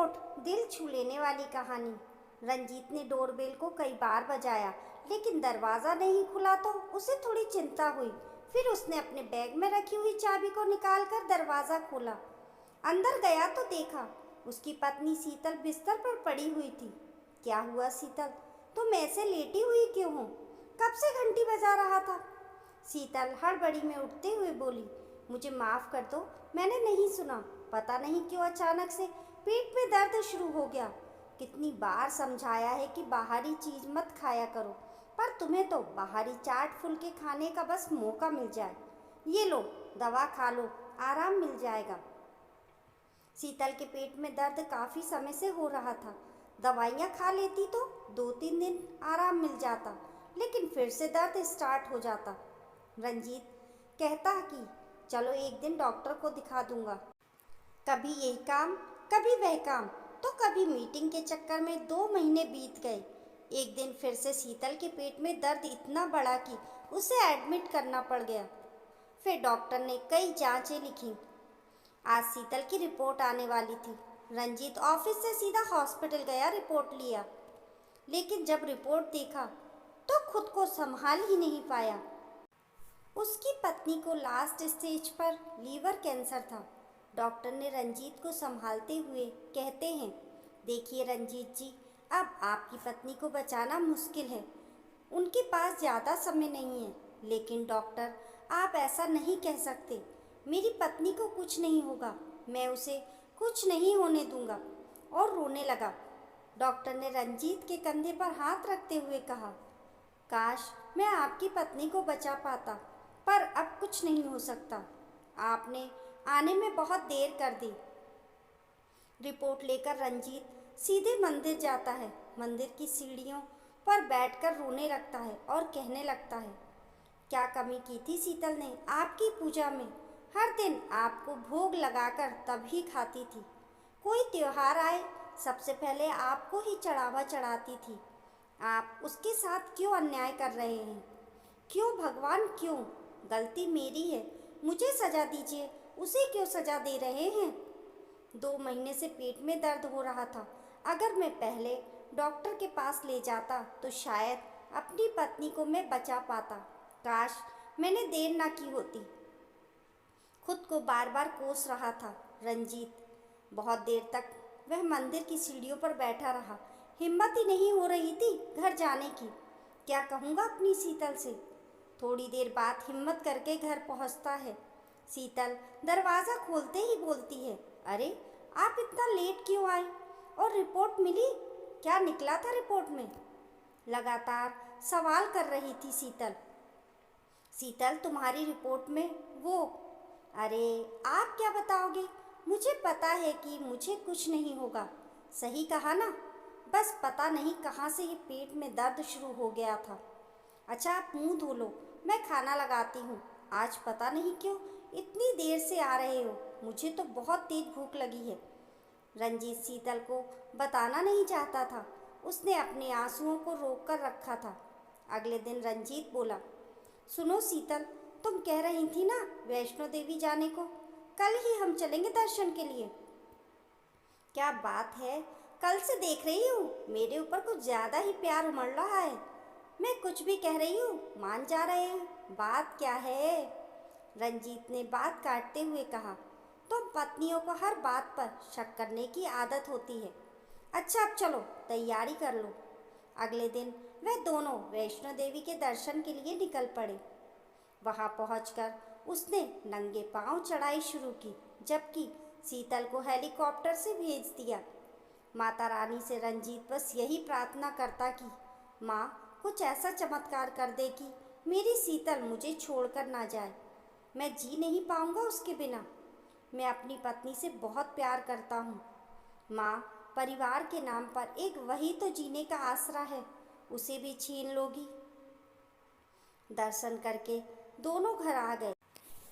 Report. दिल छू लेने वाली कहानी। रंजीत ने डोरबेल को कई बार बजाया, लेकिन दरवाज़ा नहीं खुला तो उसे थोड़ी चिंता हुई। फिर उसने अपने बैग में रखी हुई चाबी को निकालकर दरवाज़ा खोला। अंदर गया तो देखा उसकी पत्नी शीतल बिस्तर पर पड़ी हुई थी। क्या हुआ शीतल, तुम ऐसे लेटी हुई क्यों हो? कब से घंटी बजा रहा था? शीतल हड़बड़ी में उठते हुए बोली, मुझे माफ़ कर दो, मैंने नहीं सुना। पता नहीं क्यों अचानक से पेट में दर्द शुरू हो गया। कितनी बार समझाया है कि बाहरी चीज़ मत खाया करो, पर तुम्हें तो बाहरी चाट फुल्के खाने का बस मौका मिल जाए। ये लो, दवा खा लो, आराम मिल जाएगा। शीतल के पेट में दर्द काफ़ी समय से हो रहा था। दवाइयाँ खा लेती तो 2-3 दिन आराम मिल जाता, लेकिन फिर से दर्द स्टार्ट हो जाता। रंजीत कहता कि चलो एक दिन डॉक्टर को दिखा दूंगा। कभी यही काम, कभी वह काम, तो कभी मीटिंग के चक्कर में 2 महीने बीत गए। एक दिन फिर से शीतल के पेट में दर्द इतना बढ़ा कि उसे एडमिट करना पड़ गया। फिर डॉक्टर ने कई जांचें लिखी। आज शीतल की रिपोर्ट आने वाली थी। रंजीत ऑफिस से सीधा हॉस्पिटल गया रिपोर्ट लिया, लेकिन जब रिपोर्ट देखा तो खुद को संभाल ही नहीं पाया। उसकी पत्नी को लास्ट स्टेज पर लीवर कैंसर था। डॉक्टर ने रंजीत को संभालते हुए कहते हैं, देखिए रंजीत जी, अब आपकी पत्नी को बचाना मुश्किल है। उनके पास ज़्यादा समय नहीं है। लेकिन डॉक्टर, आप ऐसा नहीं कह सकते। मेरी पत्नी को कुछ नहीं होगा, मैं उसे कुछ नहीं होने दूंगा। और रोने लगा। डॉक्टर ने रंजीत के कंधे पर हाथ रखते हुए कहा, काश मैं आपकी पत्नी को बचा पाता, पर अब कुछ नहीं हो सकता। आपने आने में बहुत देर कर दी। रिपोर्ट लेकर रंजीत सीधे मंदिर जाता है। मंदिर की सीढ़ियों पर बैठकर रोने लगता है और कहने लगता है, क्या कमी की थी शीतल ने आपकी पूजा में? हर दिन आपको भोग लगाकर तभी खाती थी। कोई त्योहार आए, सबसे पहले आपको ही चढ़ावा चढ़ाती थी। आप उसके साथ क्यों अन्याय कर रहे हैं? क्यों भगवान, क्यों? गलती मेरी है, मुझे सज़ा दीजिए। उसे क्यों सज़ा दे रहे हैं? 2 महीने से पेट में दर्द हो रहा था। अगर मैं पहले डॉक्टर के पास ले जाता तो शायद अपनी पत्नी को मैं बचा पाता। काश मैंने देर ना की होती। खुद को बार बार कोस रहा था रंजीत। बहुत देर तक वह मंदिर की सीढ़ियों पर बैठा रहा। हिम्मत ही नहीं हो रही थी घर जाने की। क्या कहूँगा अपनी शीतल से? थोड़ी देर बाद हिम्मत करके घर पहुँचता है। शीतल दरवाज़ा खोलते ही बोलती है, अरे आप इतना लेट क्यों आए? और रिपोर्ट मिली? क्या निकला था रिपोर्ट में? लगातार सवाल कर रही थी शीतल। शीतल, तुम्हारी रिपोर्ट में वो, अरे आप क्या बताओगे? मुझे पता है कि मुझे कुछ नहीं होगा। सही कहा ना? बस पता नहीं कहाँ से ये पेट में दर्द शुरू हो गया था। अच्छा आप मुंह धो लो, मैं खाना लगाती हूँ। आज पता नहीं क्यों इतनी देर से आ रहे हो, मुझे तो बहुत तेज भूख लगी है। रंजीत शीतल को बताना नहीं चाहता था। उसने अपने आंसुओं को रोक कर रखा था। अगले दिन रंजीत बोला, सुनो शीतल, तुम कह रही थी ना वैष्णो देवी जाने को, कल ही हम चलेंगे दर्शन के लिए। क्या बात है, कल से देख रही हूँ मेरे ऊपर कुछ ज़्यादा ही प्यार उमड़ रहा है। मैं कुछ भी कह रही हूँ मान जा रहे हैं। बात क्या है? रंजीत ने बात काटते हुए कहा, तुम पत्नियों को हर बात पर शक करने की आदत होती है। अच्छा अब चलो तैयारी कर लो। अगले दिन वह दोनों वैष्णो देवी के दर्शन के लिए निकल पड़े। वहां पहुंचकर उसने नंगे पांव चढ़ाई शुरू की, जबकि शीतल को हेलीकॉप्टर से भेज दिया। माता रानी से रंजीत बस यही प्रार्थना करता कि माँ कुछ ऐसा चमत्कार कर दे कि मेरी शीतल मुझे छोड़कर ना जाए। मैं जी नहीं पाऊंगा उसके बिना। मैं अपनी पत्नी से बहुत प्यार करता हूँ। माँ, परिवार के नाम पर एक वही तो जीने का आसरा है, उसे भी छीन लोगी। दर्शन करके दोनों घर आ गए।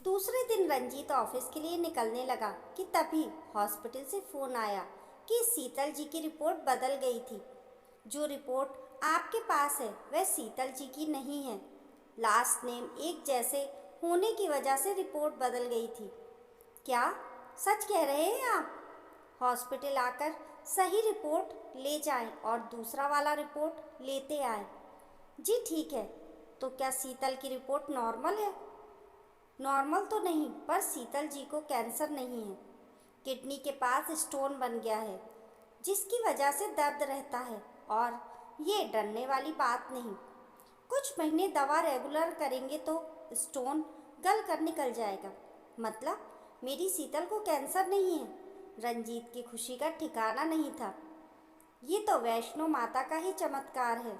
दूसरे दिन रंजीत ऑफिस के लिए निकलने लगा कि तभी हॉस्पिटल से फ़ोन आया कि शीतल जी की रिपोर्ट बदल गई थी। जो रिपोर्ट आपके पास है वह शीतल जी की नहीं है। लास्ट नेम एक जैसे होने की वजह से रिपोर्ट बदल गई थी। क्या सच कह रहे हैं आप? हॉस्पिटल आकर सही रिपोर्ट ले जाएं और दूसरा वाला रिपोर्ट लेते आए। जी ठीक है। तो क्या शीतल की रिपोर्ट नॉर्मल है? नॉर्मल तो नहीं, पर शीतल जी को कैंसर नहीं है। किडनी के पास स्टोन बन गया है, जिसकी वजह से दर्द रहता है, और ये डरने वाली बात नहीं। कुछ महीने दवा रेगुलर करेंगे तो स्टोन गल कर निकल जाएगा। मतलब मेरी शीतल को कैंसर नहीं है। रंजीत की खुशी का ठिकाना नहीं था। ये तो वैष्णो माता का ही चमत्कार है।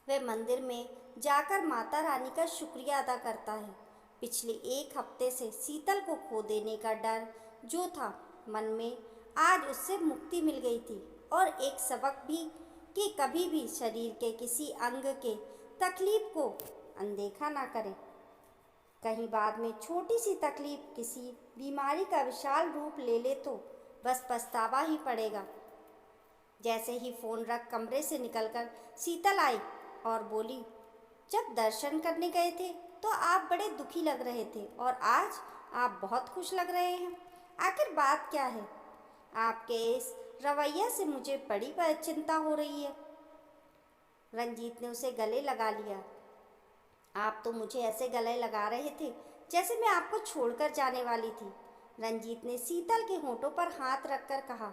वह मंदिर में जाकर माता रानी का शुक्रिया अदा करता है। पिछले एक हफ्ते से शीतल को खो देने का डर जो था मन में, आज उससे मुक्ति मिल गई थी। और एक सबक भी कि कभी भी शरीर के किसी अंग के तकलीफ को अनदेखा ना करें। कहीं बाद में छोटी सी तकलीफ किसी बीमारी का विशाल रूप ले ले तो बस पछतावा ही पड़ेगा। जैसे ही फोन रख कमरे से निकलकर शीतल आई और बोली, जब दर्शन करने गए थे तो आप बड़े दुखी लग रहे थे और आज आप बहुत खुश लग रहे हैं। आखिर बात क्या है? आपके इस रवैया से मुझे बड़ी चिंता हो रही है। रंजीत ने उसे गले लगा लिया। आप तो मुझे ऐसे गले लगा रहे थे जैसे मैं आपको छोड़कर जाने वाली थी। रंजीत ने शीतल के होठों पर हाथ रखकर कहा,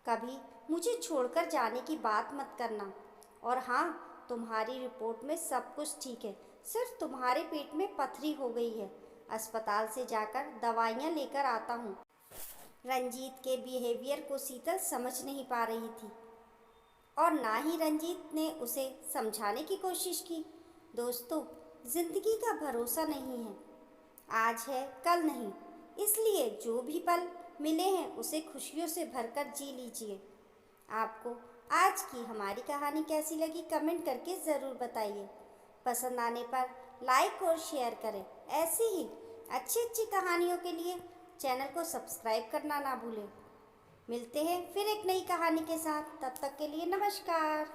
कभी मुझे छोड़कर जाने की बात मत करना। और हाँ, तुम्हारी रिपोर्ट में सब कुछ ठीक है, सिर्फ तुम्हारे पेट में पथरी हो गई है। अस्पताल से जाकर दवाइयाँ लेकर आता हूँ। रंजीत के बिहेवियर को शीतल समझ नहीं पा रही थी, और ना ही रंजीत ने उसे समझाने की कोशिश की। दोस्तों, जिंदगी का भरोसा नहीं है, आज है कल नहीं, इसलिए जो भी पल मिले हैं उसे खुशियों से भरकर जी लीजिए। आपको आज की हमारी कहानी कैसी लगी कमेंट करके ज़रूर बताइए। पसंद आने पर लाइक और शेयर करें। ऐसी ही अच्छी अच्छी कहानियों के लिए चैनल को सब्सक्राइब करना ना भूलें। मिलते हैं फिर एक नई कहानी के साथ, तब तक के लिए नमस्कार।